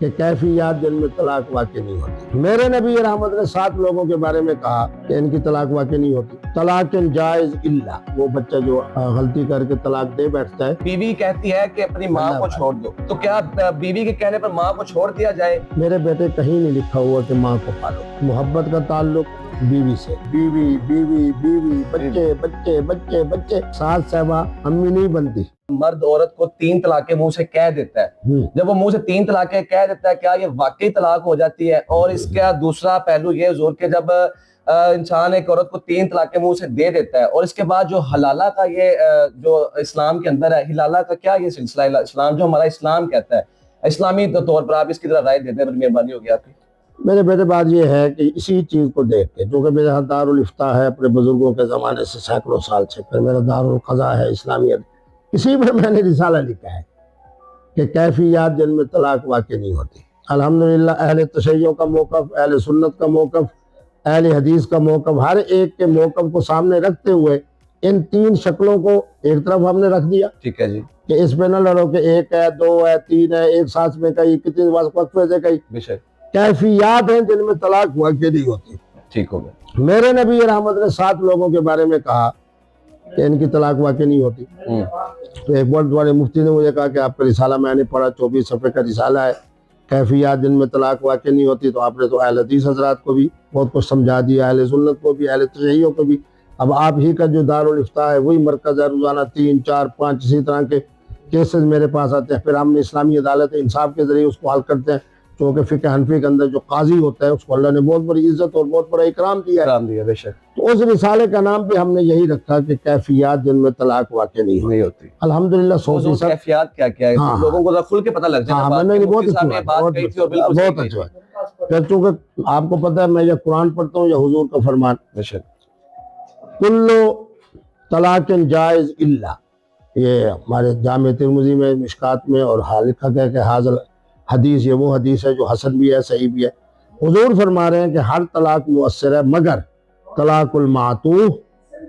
कि कैफियत जिनमें तलाक वाक़ई नहीं होती। मेरे नबी रहमत ने 7 लोगों के बारे में कहा कि इनकी तलाक वाक़ई नहीं होती। तलाक जायज़ इल्ला, वो बच्चा जो गलती करके तलाक दे बैठता है। बीवी कहती है कि अपनी माँ को छोड़ दो, तो क्या बीवी के कहने पर माँ को छोड़ दिया जाए? मेरे बेटे कहीं नहीं लिखा हुआ कि माँ को पालो। मोहब्बत का ताल्लुक बीवी से, बीवी बीवी बीवी, बच्चे बच्चे बच्चे बच्चे, सास साहबा अम्मी नहीं बनती। मर्द औरत को 3 तलाकें मुंह से कह देता है, जब वो मुंह से 3 तलाकें कह देता है, क्या ये वाकई तलाक हो जाती है? और इसका दूसरा पहलू ये हुजूर के जब इंसान एक औरत को 3 तलाकें मुंह से दे देता है और इसके बाद जो हलाला का ये जो इस्लाम के अंदर है, हिलाला का क्या ये सिलसिला है? इस्लाम जो हमारा इस्लाम कहता है, इस्लामी तौर पर आप इसकी तरह राय देते हैं, मेहरबानी होगी आपकी। मेरे बेटे बात ये है कि इसी चीज़ को देख के, जो कि मेरे यहाँ दारुल इफ्ता है अपने बुजुर्गों के ज़माने से सैकड़ों साल से, फिर मेरा दारुल क़ज़ा है इस्लामियत, इसी में मैंने रिसाला लिखा है कि कैफियत जिनमें तलाक वाक़ई नहीं होती। अल्हम्दुलिल्लाह अहले तशय्युअ का मौक़िफ़, अहले सुन्नत का मौक़िफ़, अहले हदीस का मौक़िफ़, हर एक के मौक़िफ़ को सामने रखते हुए इन 3 शक्लों को एक तरफ हमने रख दिया। ठीक है जी, कि इस पे न लड़ो कि 1 है, 2 है, 3 है, एक सांस में कही, कितनी वक्फे से कही। बेशक कैफियत हैं जिनमें तलाक वाक़ई नहीं होती। ठीक हो गया। मेरे नबी रहमत ने 7 लोगों के बारे में कहा कि इनकी तलाक वाक़ई नहीं होती। तो एक बहुत बड़े मुफ्ती ने मुझे कहा कि आपका रिसाला मैंने पढ़ा, 24 सफ़े का रिसाला है, कैफियत जिनमें तलाक वाक़ई नहीं होती। तो आपने तो अहले हदीस हज़रात को भी बहुत कुछ समझा दिया, अहले सुन्नत को भी, अहले तशय्युअ को भी। अब आप ही का जो दारुल इफ्ता है वही मरकज़ है, रोज़ाना 3, 4, 5 इसी तरह के केसेस मेरे पास आते हैं। फिर हमने इस्लामी अदालत इंसाफ के ज़रिए उसको हल करते हैं, क्योंकि फ़िक़्ह हनफ़ी के अंदर जो काजी होता है उसको अल्लाह ने बहुत बड़ी इज्जत और बहुत बड़ा इकराम दिया है। बेशक। तो उस रिसाले का नाम भी हमने यही रखा कि कैफियत जिनमें तलाक वाक़ई नहीं होती। अल्हम्दुलिल्लाह 100% कैफियत क्या है? हाँ, लोगों को खुल के पता लग जाए। बहुत अच्छा। फिर चूँकि आपको पता है मैं या कुरान पढ़ता हूँ या हुजूर का फरमान, बेशक, कुल्लु तलाक़िन जायज़ इल्ला, ये हमारे जामे तिरमिज़ी में, मिशकात में और लिखा गया कि हाज़िल हदीस, ये वो हदीस है जो हसन भी है, सही भी है। हुजूर फरमा रहे हैं कि हर तलाक मुअस्सिर है मगर तलाकुल मातूह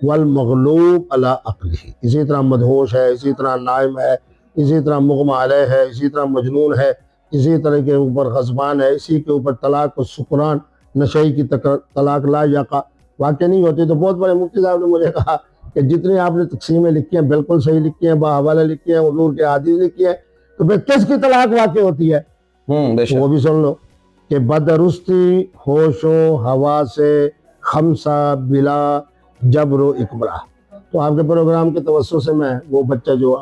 वल मग़लूब अला अक़लिही। इसी तरह मदहोश है, इसी तरह नाइम है, इसी तरह मुग़मा अलैह है, इसी तरह मजनून है, इसी तरह के ऊपर ग़ज़बान है, इसी के ऊपर तलाक और सुकरान, नशई की तलाक ला याक़ा वाक़ई नहीं होती। तो बहुत बड़े मुफ्ती साहब ने मुझे कहा कि जितनी आपने तक़सीमें लिखी हैं बिल्कुल सही लिखी हैं, बाहवाला लिखी हैं, हुजूर के हदीस लिखी है, तो फिर किसकी तलाक वाक़ई होती है? तो वो भी सुन लो कि बदरुस्ती होशो हवा से खमसा बिला जबरो इकबरा। तो आपके प्रोग्राम के तवज्जो से मैं वो बच्चा जो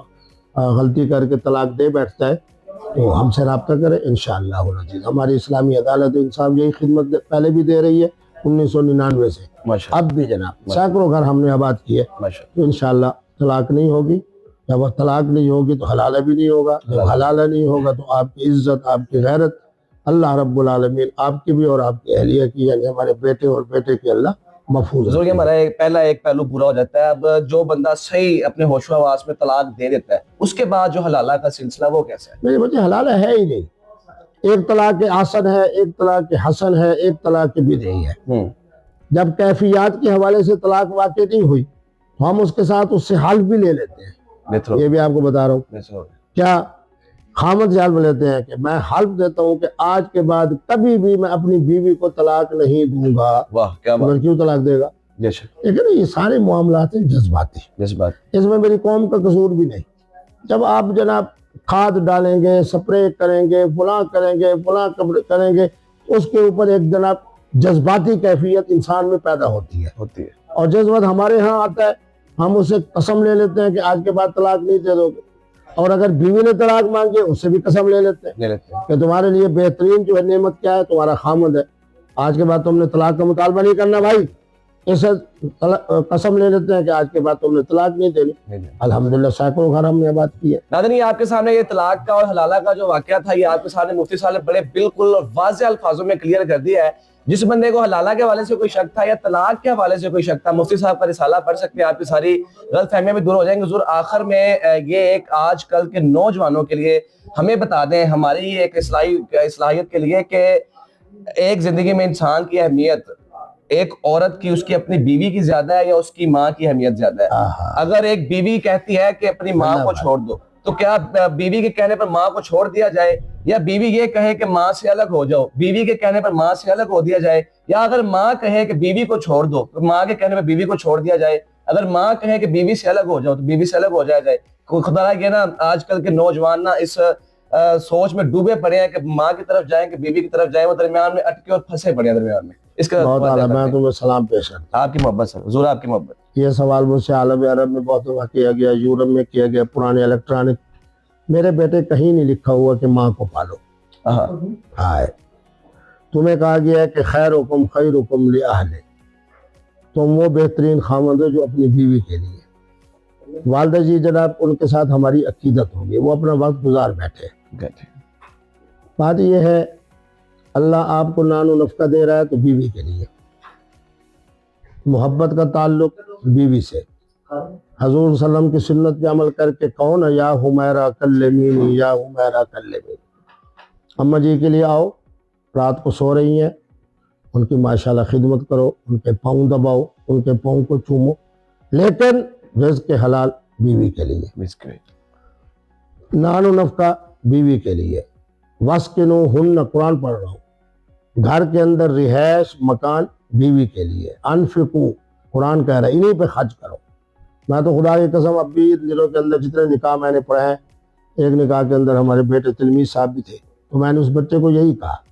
गलती करके तलाक दे बैठता है तो हमसे रब्ता करें, इंशाअल्लाह अज़ीज़। हमारी इस्लामी अदालत इंसाफ यही खिदमत पहले भी दे रही है 1999 से, अब भी जनाब सैकड़ों घर हमने आबाद किए। तो इंशाअल्लाह तलाक नहीं होगी। जब वह तलाक नहीं होगी तो हलाला भी नहीं होगा, जब हलाला नहीं होगा तो आपकी इज्जत, आपकी गैरत अल्लाह रब्बुल आलमीन आपकी भी और आपकी अहलिया की, यानी हमारे बेटे और बेटे की अल्लाह महफूज। हमारा पहला एक पहलू पूरा हो जाता है। अब जो बंदा सही अपने होशो हवास में तलाक दे देता है, उसके बाद जो हलाला का सिलसिला वो कैसा है? मेरे बच्चे हलाला है ही नहीं। एक तलाक के आसन है, एक तलाक के हसन है, एक तलाक के बिदई है। जब कैफियत के हवाले से तलाक वाक़ई नहीं हुई तो हम उसके साथ उससे हल्फ भी ले लेते हैं। ये भी आपको बता रहा हूँ। क्या खामद जाल लेते हैं कि मैं हल्फ देता हूँ कि आज के बाद कभी भी मैं अपनी बीवी को तलाक नहीं दूंगा। वाह क्या बात। क्यों तलाक देगा? लेकिन ये सारे मामलात हैं जज्बाती, इसमें मेरी कौम का कसूर भी नहीं। जब आप जनाब खाद डालेंगे, स्प्रे करेंगे, फुला करेंगे, फुला करेंगे, उसके ऊपर एक जनाब जज्बाती कैफियत इंसान में पैदा होती है। और जज्बात हमारे यहाँ आता है, हम उसे कसम ले लेते हैं कि आज के बाद तलाक नहीं दे दोगे। और अगर बीवी ने तलाक मांगी उससे भी कसम ले लेते हैं कि तुम्हारे लिए बेहतरीन जो है नेमत क्या है, तुम्हारा खामद है, आज के बाद तुमने तलाक का मुतालबा नहीं करना भाई। इसे कसम ले लेते हैं कि आज के बाद तुमने तलाक नहीं देनी। अल्हम्दुलिल्लाह सैकड़ों घर हमने बात की है। नाज़रीन, आपके सामने ये तलाक का और हलाला का जो वाकया था, ये आपके सामने मुफ्ती साहब ने बड़े बिल्कुल वाज़ेह अल्फाजों में क्लियर कर दिया है। जिस बंदे को हलाला के हवाले से कोई शक था या तलाक के हवाले से कोई शक था, मुफ्ती साहब का रिसाला पढ़ सकते हैं, आपकी सारी गलतफहमियां भी दूर हो जाएंगी। हुजूर आखिर में ये एक आजकल के नौजवानों के लिए हमें बता दें, हमारी एक इस्लाहियत के लिए, कि एक जिंदगी में इंसान की अहमियत एक औरत की उसकी अपनी बीवी की ज्यादा है या उसकी माँ की अहमियत ज्यादा है? अगर एक बीवी कहती है कि अपनी माँ को छोड़ दो, तो क्या बीवी के कहने पर माँ को छोड़ दिया जाए, या बीवी ये कहे कि माँ से अलग हो जाओ, बीवी के कहने पर माँ से अलग हो दिया जाए, या अगर माँ कहे कि बीवी को छोड़ दो तो माँ के कहने पर बीवी को छोड़ दिया जाए, अगर माँ कहे कि बीवी से अलग हो जाओ तो बीवी से अलग हो जाया जाए। खुदा ये ना आजकल के नौजवान ना इस सोच में डूबे पड़े हैं कि माँ की तरफ जाएं कि बीवी की तरफ जाएं, वो दरमियान में अटके और फंसे पड़े हैं दरमियान में। इसका बहुत आला, मैं तुम्हें सलाम पेश करता आपकी मोहब्बत सर, हुजूर आपकी मोहब्बत। हूं। ये सवाल मुझसे आलम अरब में बहुत दफा किया गया, यूरोप में किया गया, पुराने इलेक्ट्रॉनिक। मेरे बेटे कहीं नहीं लिखा हुआ कि माँ को पालो। हाय, तुम्हें कहा गया है कि खैरुकुम खैरुकुम li ahli, तुम वो बेहतरीन खामद हो जो अपनी बीवी के लिए। वालदा जी जनाब, उनके साथ हमारी अकीदत होगी, वो अपना वक्त गुजार बैठे। बात यह है, अल्लाह आपको नानो नफ़का दे रहा है तो बीवी के लिए। मोहब्बत का ताल्लुक बीवी से। हजूर सल्लम की सुन्नत पे अमल करके कौन है, या हुमैरा कल्लमीनी या हुमैरा कल्लमीनी। अम्मा जी के लिए आओ, रात को सो रही हैं, उनकी माशाल्लाह खिदमत करो, उनके पाँव दबाओ, उनके पाँव को चूमो, लेकिन रिज़्क़ के हलाल बीवी के लिए। नानो नफ़का बीवी के लिए। वस्किनु हुन्न, कुरान पढ़ रहा हूँ। घर के अंदर रिहाइश मकान बीवी के लिए। अनफिकू, कुरान कह रहा है इन्हीं पे खर्च करो। मैं तो खुदा की कसम अब भी दिलों के अंदर जितने निकाह मैंने पढ़े हैं, एक निकाह के अंदर हमारे बेटे तिलमीज़ साहब भी थे, तो मैंने उस बच्चे को यही कहा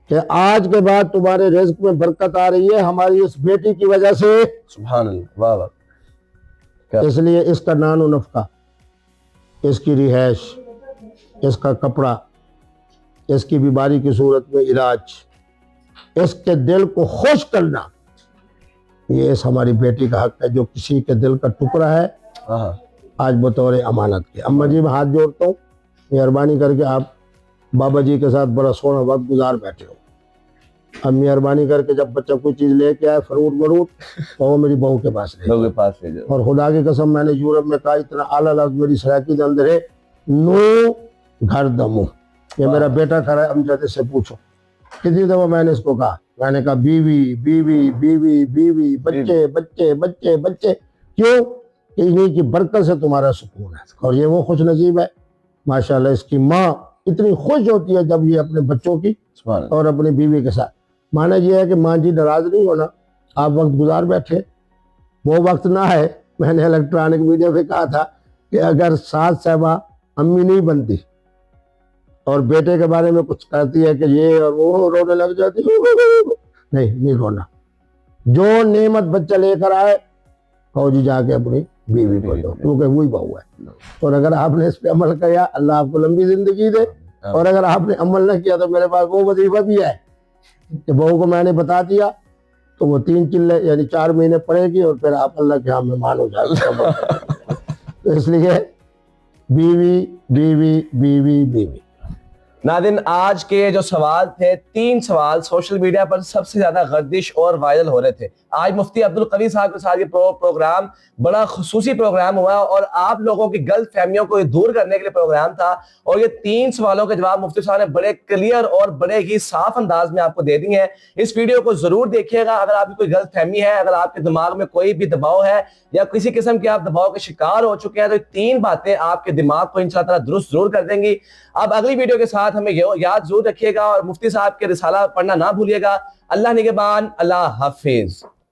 कि आज के बाद तुम्हारे रिज़्क़ में बरकत आ रही है हमारी इस बेटी की वजह से। सुभान अल्लाह, वाह वाह। इसलिए इसका नानो नफ़का, इसकी रिहाइश, इसका कपड़ा, इसकी बीमारी की सूरत में इलाज, इसके दिल को खुश करना, ये इस हमारी बेटी का हक है जो किसी के दिल का टुकड़ा है आज बतौर अमानत के। अम्मा जी मैं हाथ जोड़ता हूँ, मेहरबानी करके आप बाबा जी के साथ बड़ा सोना वक्त गुजार बैठे हो। अब मेहरबानी करके जब बच्चा कोई चीज़ लेके आए, फ्रूट वरूट, तो वो मेरी बहू के पास ले जाओ। और खुदा की कसम मैंने यूरोप में कहा, इतना आला लफ्ज़ मेरी सराकी के अंदर है, नो घर दमो। ये मेरा बेटा खड़ा है, अमजद से पूछो कितनी दफा मैंने इसको कहा। मैंने कहा बीवी बीवी बीवी बीवी, बच्चे बच्चे बच्चे बच्चे। क्यों? कि इन्हीं की बरकत से तुम्हारा सुकून है। और ये वो खुश नसीब है माशाल्लाह, इसकी माँ इतनी खुश होती है जब ये अपने बच्चों की और अपनी बीवी के साथ। माना यह है कि माँ जी नाराज नहीं होना, आप वक्त गुजार बैठे, वो वक्त ना है। मैंने इलेक्ट्रॉनिक मीडिया पे कहा था कि अगर सास साहबा अम्मी नहीं बनती और बेटे के बारे में कुछ कहती है कि ये और वो, रोने लग जाती, नहीं रोना। जो नेमत बच्चा लेकर आए, फौजी जाके अपनी बीवी को दो, क्योंकि वही बहू है। और अगर आपने इस पे अमल किया, अल्लाह आपको लंबी जिंदगी दे। और अगर आपने अमल न किया तो मेरे पास वो वजीफा भी है कि बहू को मैंने बता दिया तो वो 3 चिल्ले यानी 4 महीने पड़ेगी और फिर आप अल्लाह के यहाँ मेहमान हो जाएगा। तो इसलिए बीवी बीवी बीवी बीवी। नादिन, आज के जो सवाल थे, 3 सवाल सोशल मीडिया पर सबसे ज्यादा गर्दिश और वायरल हो रहे थे। आज मुफ्ती अब्दुल कवी साहब के साथ ये प्रोग्राम बड़ा खुसूसी प्रोग्राम हुआ और आप लोगों की गलत फहमियों को दूर करने के लिए प्रोग्राम था। और ये 3 सवालों के जवाब मुफ्ती साहब ने बड़े क्लियर और बड़े ही साफ अंदाज में आपको दे दिए हैं। इस वीडियो को जरूर देखिएगा। अगर आपकी कोई गलत फहमी है, अगर आपके दिमाग में कोई भी दबाव है या किसी किस्म के आप दबाव के शिकार हो चुके हैं, तो 3 बातें आपके दिमाग को इंशाअल्लाह दुरुस्त जरूर कर देंगी। अब अगली वीडियो के साथ हमें याद जरूर रखिएगा और मुफ्ती साहब के रिसाला पढ़ना ना भूलिएगा। अल्लाह निगहबान, अल्लाह हाफिज।